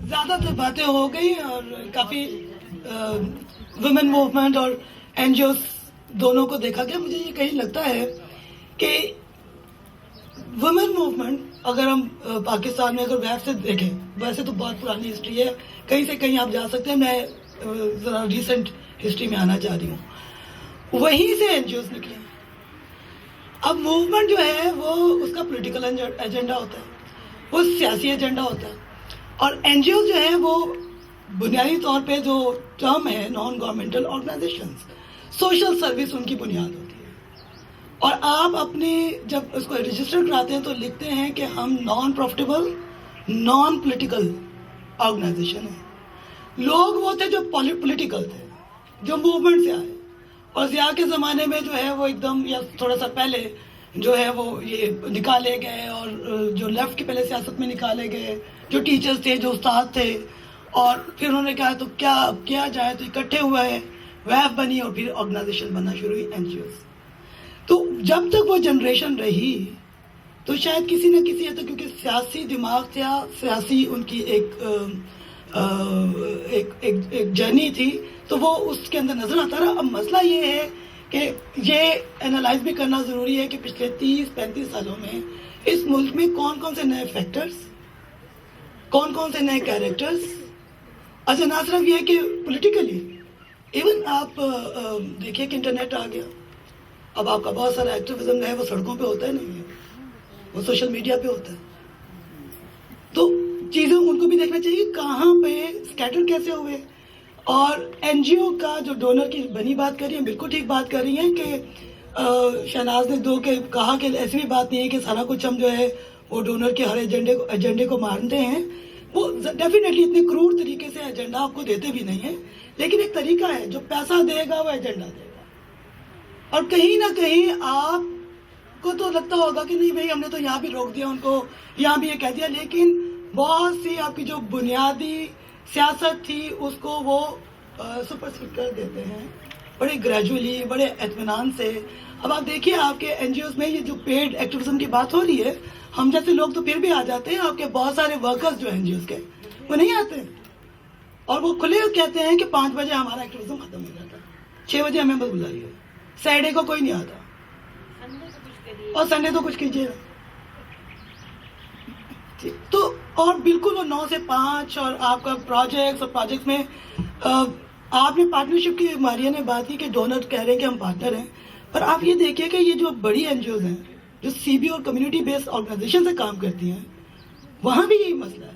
زیادہ تر باتیں ہو گئی اور کافی ویمن موومنٹ اور این جی اوز دونوں کو دیکھا گیا. مجھے یہ کہیں لگتا ہے کہ ویمن موومنٹ اگر ہم پاکستان میں اگر ویب سے دیکھیں, ویسے تو بہت پرانی ہسٹری ہے, کہیں سے کہیں آپ جا سکتے ہیں, میں ذرا ریسنٹ ہسٹری میں آنا چاہ رہی ہوں, وہیں سے این جی اوز نکلے. اب موومنٹ جو ہے وہ اس کا پولیٹیکل ایجنڈا ہوتا ہے, وہ سیاسی ایجنڈا ہوتا ہے, اور این جی او جو ہے وہ بنیادی طور پہ جو ٹرم ہے non governmental organizations, social service ان کی بنیاد ہوتی ہے. اور آپ اپنی جب اس کو رجسٹر کراتے ہیں تو لکھتے ہیں کہ ہم non profitable non political organisation ہیں. لوگ وہ تھے جو پولیٹیکل تھے, جو موومنٹ سے آئے, اور ضیاء کے زمانے میں جو ہے وہ ایک دم یا تھوڑا سا پہلے جو ہے وہ یہ نکالے گئے, اور جو لیفٹ کے پہلے سیاست میں نکالے گئے, جو ٹیچرز تھے, جو استاد تھے, اور پھر انہوں نے کہا تو کیا اب کیا جائے, تو اکٹھے ہوئے, ویب بنی, اور پھر آرگنائزیشن بننا شروع ہوئی, این جی اوز. تو جب تک وہ جنریشن رہی تو شاید کسی نہ کسی حد تک, کیونکہ سیاسی دماغ تھا, سیاسی ان کی ایک جرنی تھی, تو وہ اس کے اندر نظر آتا رہا. اب مسئلہ یہ ہے کہ یہ انالائز بھی کرنا ضروری ہے کہ پچھلے 30-35 سالوں میں اس ملک میں کون کون سے نئے فیکٹرز, کون کون سے نئے کیریکٹرز. اچھا, نہ صرف یہ کہ پولیٹیکلی, ایون آپ دیکھیے کہ انٹرنیٹ آ گیا, اب آپ کا بہت سارا ایکٹیویزم ہے وہ سڑکوں پہ ہوتا ہے, نہیں ہے وہ سوشل میڈیا پہ ہوتا ہے. تو چیزیں ان کو بھی دیکھنا چاہیے کہاں پہ اسکیٹر کیسے ہوئے. اور این جی او کا جو ڈونر کی بنی بات کر رہی ہیں, بالکل ٹھیک بات کر رہی ہیں کہ شہناز نے کہا کہ ایسی بھی بات نہیں ہے کہ سارا کچھ ہم جو ہے وہ ڈونر کے ہر ایجنڈے کو مانتے ہیں. وہ ڈیفینیٹلی اتنے کرور طریقے سے ایجنڈا آپ کو دیتے بھی نہیں ہیں, لیکن ایک طریقہ ہے, جو پیسہ دے گا وہ ایجنڈا دے گا. اور کہیں نہ کہیں آپ کو تو لگتا ہوگا کہ نہیں بھائی ہم نے تو یہاں بھی روک دیا ان کو, یہاں بھی یہ کہہ دیا, لیکن بہت سی آپ کی جو بنیادی سیاست تھی اس کو وہ سپرسیڈ کر دیتے ہیں بڑے گریجولی, بڑے اطمینان سے. اب آپ دیکھیے آپ کے این جی اوز میں یہ جو پیڈ ایکٹیویزم کی بات ہو رہی ہے, ہم جیسے لوگ تو پھر بھی آ جاتے ہیں, آپ کے بہت سارے ورکرز جو این جی اوز کے وہ نہیں آتے, اور وہ کھلے کہتے ہیں کہ 5 بجے ہمارا ایکٹیویزم ختم ہو جاتا ہے, 6 بجے ہمیں بس بلائیے, سیٹرڈے کو کوئی نہیں آتا, اور سنڈے تو کچھ کیجیے. تو اور بالکل وہ 9 سے 5, اور آپ کا پروجیکٹس میں آپ نے پارٹنرشپ کی, ماریا نے بات کی کہ ڈونر کہہ رہے ہیں کہ ہم پارٹنر ہیں, پر آپ یہ دیکھیے کہ یہ جو بڑی این جی اوز ہیں جو سی بی اور کمیونٹی بیسڈ آرگنائزیشن سے کام کرتی ہیں, وہاں بھی یہی مسئلہ ہے.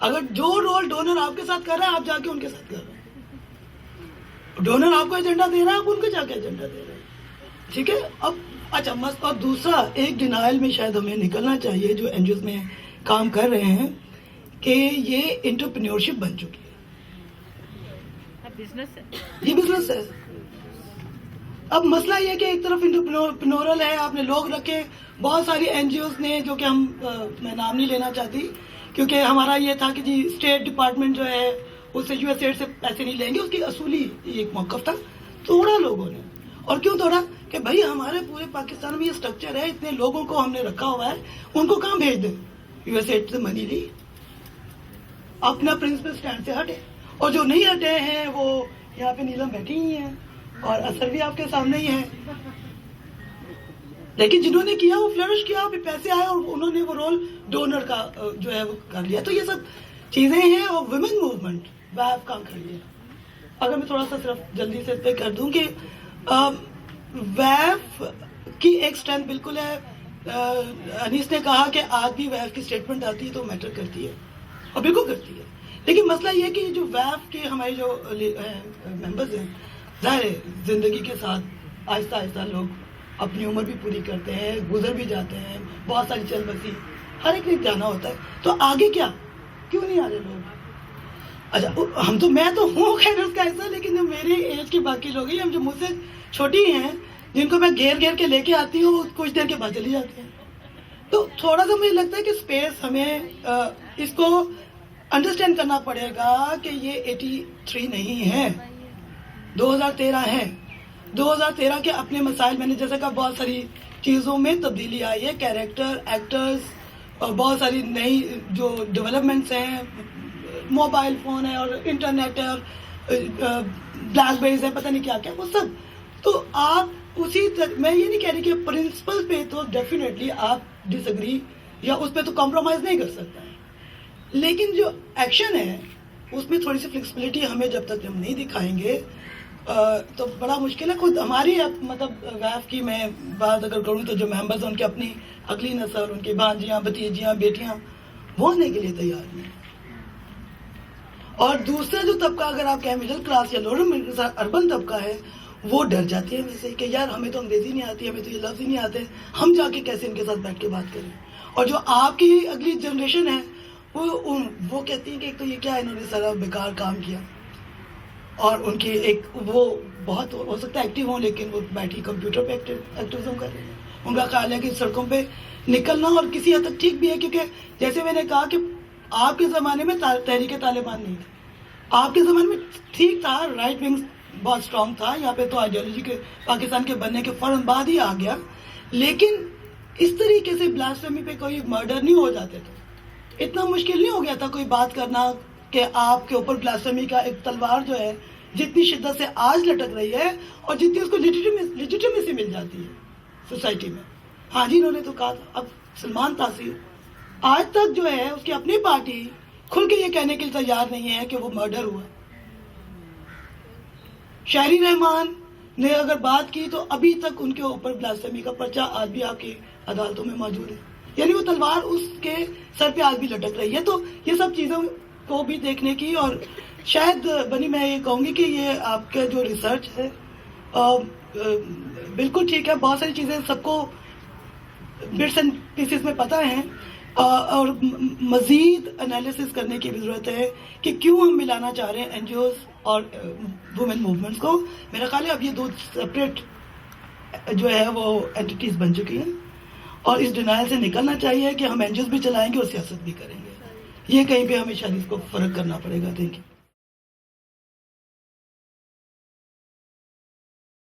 اگر جو رول ڈونر آپ کے ساتھ کر رہا ہے آپ جا کے ان کے ساتھ کر رہے ہیں, ڈونر آپ کو ایجنڈا دے رہا ہے آپ ان کو جا کے ایجنڈا دے رہے ہیں, ٹھیک ہے. اب اچھا, اور دوسرا ایک ڈینائل میں شاید ہمیں نکلنا چاہیے جو این جی اوز میں کام کر رہے ہیں, کہ یہ انٹرپرینیورشپ بن چکی ہے, یہ بزنس ہے. اب مسئلہ یہ کہ ایک طرف انٹرپرینورل ہے, آپ نے لوگ رکھے, بہت ساری این جی اوز نے جو کہ میں نام نہیں لینا چاہتی کیونکہ ہمارا یہ تھا کہ جی اسٹیٹ ڈپارٹمنٹ جو ہے اس سے یو ایس ایڈ سے پیسے نہیں لیں گے, اس کی اصولی ایک موقف تھا. توڑا لوگوں نے, اور کیوں توڑا کہ بھائی ہمارے پورے پاکستان میں یہ اسٹرکچر ہے, اتنے لوگوں کو ہم نے رکھا ہوا ہے, ان کو کہاں بھیج دیں, یو ایس ایڈ سے منی لی, اپنا پرنسپل اسٹینڈ سے ہٹے, اور جو نہیں ہٹے ہیں وہ یہاں پہ نیلم بیٹھی ہی ہیں, اور اثر بھی آپ کے سامنے ہی ہے. لیکن جنہوں نے کیا وہ فلرش کیا, پھر پیسے آئے, اور انہوں نے وہ رول ڈونر کا جو ہے وہ کر لیا. تو یہ سب چیزیں ہیں, اور ویمن موومنٹ ویب کام کر لیا. اگر میں تھوڑا سا صرف جلدی سے اس پہ کر دوں کہ ویب کی ایک اسٹرینتھ بالکل ہے. انیس نے کہا کہ آج بھی ویب کی اسٹیٹمنٹ آتی ہے تو میٹر کرتی ہے, اور بالکل کرتی ہے. لیکن مسئلہ یہ کہ جو ویب کے ہمارے جو ممبرز ہیں, ظاہر ہے زندگی کے ساتھ آہستہ آہستہ لوگ اپنی عمر بھی پوری کرتے ہیں, گزر بھی جاتے ہیں, بہت ساری چل بسی, ہر ایک نے جانا ہوتا ہے. تو آگے کیا, کیوں نہیں آ رہے لوگ؟ اچھا, میں تو ہوں خیر اس کا ایسا, لیکن جو میری ایج کے باقی لوگ ہیں, ہم جو مجھ سے چھوٹی ہیں, جن کو میں گھیر کے لے کے آتی ہوں, وہ کچھ دیر کے بعد چلی جاتی ہیں. تو تھوڑا سا مجھے لگتا ہے کہ اسپیس ہمیں اس کو انڈرسٹینڈ کرنا پڑے گا کہ یہ 83 نہیں ہے, 2013 ہے. 2013 کے اپنے مسائل, میں نے جیسا کہا بہت ساری چیزوں میں تبدیلی آئی ہے, کیریکٹر, ایکٹرز, اور بہت ساری نئی جو ڈیولپمنٹس ہیں موبائل فون ہے اور انٹرنیٹ ہے اور بلیک بیریز ہے، پتہ نہیں کیا کیا وہ سب. تو آپ اسی میں یہ نہیں کہہ رہی کہ پرنسپل پہ تو ڈیفینیٹلی آپ ڈس ایگری یا اس پہ تو کمپرومائز نہیں کر سکتے ہیں، لیکن جو ایکشن ہے اس میں تھوڑی سی فلیکسیبلٹی ہمیں جب تک ہم نہیں دکھائیں گے تو بڑا مشکل ہے. خود ہماری اب مطلب ویف کی میں بات اگر کروں تو جو ممبرز ہیں ان کی اپنی اگلی نسل، ان کی بھانجیاں، بھتیجیاں، بیٹیاں وہ ہونے کے لیے تیار نہیں. اور دوسرا جو طبقہ اگر آپ کہیں مڈل کلاس یا لوور مڈل کلاس اربن طبقہ ہے وہ ڈر جاتی ہے ویسے کہ یار ہمیں تو انگریزی نہیں آتی، ہمیں تو یہ لفظ ہی نہیں آتے، ہم جا کے کیسے ان کے ساتھ بیٹھ کے بات کریں. اور جو آپ کی اگلی جنریشن ہے وہ کہتی ہیں کہ ایک تو یہ کیا انہوں نے سارا بیکار کام کیا، اور ان کی ایک وہ بہت ہو سکتا ہے ایکٹیو ہوں لیکن وہ بیٹھی کمپیوٹر پہ ایکٹیوزم کر رہے ہیں. ان کا خیال ہے کہ سڑکوں پہ نکلنا اور کسی حد تک ٹھیک بھی ہے، کیونکہ جیسے میں نے کہا کہ آپ کے زمانے میں تحریک طالبان نہیں تھی، آپ کے زمانے میں ٹھیک تھا، رائٹ ونگ بہت اسٹرانگ تھا، یہاں پہ تو آئیڈیالوجی کے پاکستان کے بننے کے فوراً بعد ہی آ گیا، لیکن اس طریقے سے بلاسفیمی پہ کوئی مرڈر نہیں ہو جاتے تھے. اتنا مشکل نہیں ہو گیا تھا کوئی بات کرنا کہ آپ کے اوپر بلاسفیمی کا ایک تلوار جو ہے جتنی شدت سے آج لٹک رہی ہے اور جتنی اس کو لیجیٹیمیسی مل جاتی ہے سوسائٹی میں. ہاں جی انہوں نے تو کہا تھا. اب سلمان تاثیر آج تک جو ہے اس کی اپنی پارٹی کھل کے یہ کہنے کے لیے تیار نہیں ہے کہ وہ مرڈر ہوا. شاعری رحمان نے اگر بات کی تو ابھی تک ان کے اوپر بلاسفیمی کا پرچہ آج بھی آپ کی عدالتوں میں موجود ہے، یعنی وہ تلوار اس کے سر پہ آج بھی لٹک رہی ہے. تو یہ سب چیزوں کو بھی دیکھنے کی، اور شاید بنی میں یہ کہوں گی کہ یہ آپ کا جو ریسرچ ہے بالکل ٹھیک ہے، بہت ساری چیزیں سب کو بٹس اینڈ پیسز میں پتہ ہیں، اور مزید انالیسس کرنے کی بھی ضرورت ہے کہ کیوں ہم ملانا چاہ رہے ہیں این جی اوز اور وومن موومنٹس کو. میرا خیال ہے اب یہ دو سپریٹ جو ہے وہ اینٹیز بن چکی ہیں، اور اس ڈینائل سے نکلنا چاہیے کہ ہم این جی اوز بھی چلائیں گے اور سیاست بھی کریں گے. یہ کہیں پہ ہمیں شاید اس کو فرق کرنا پڑے گا. Thank you.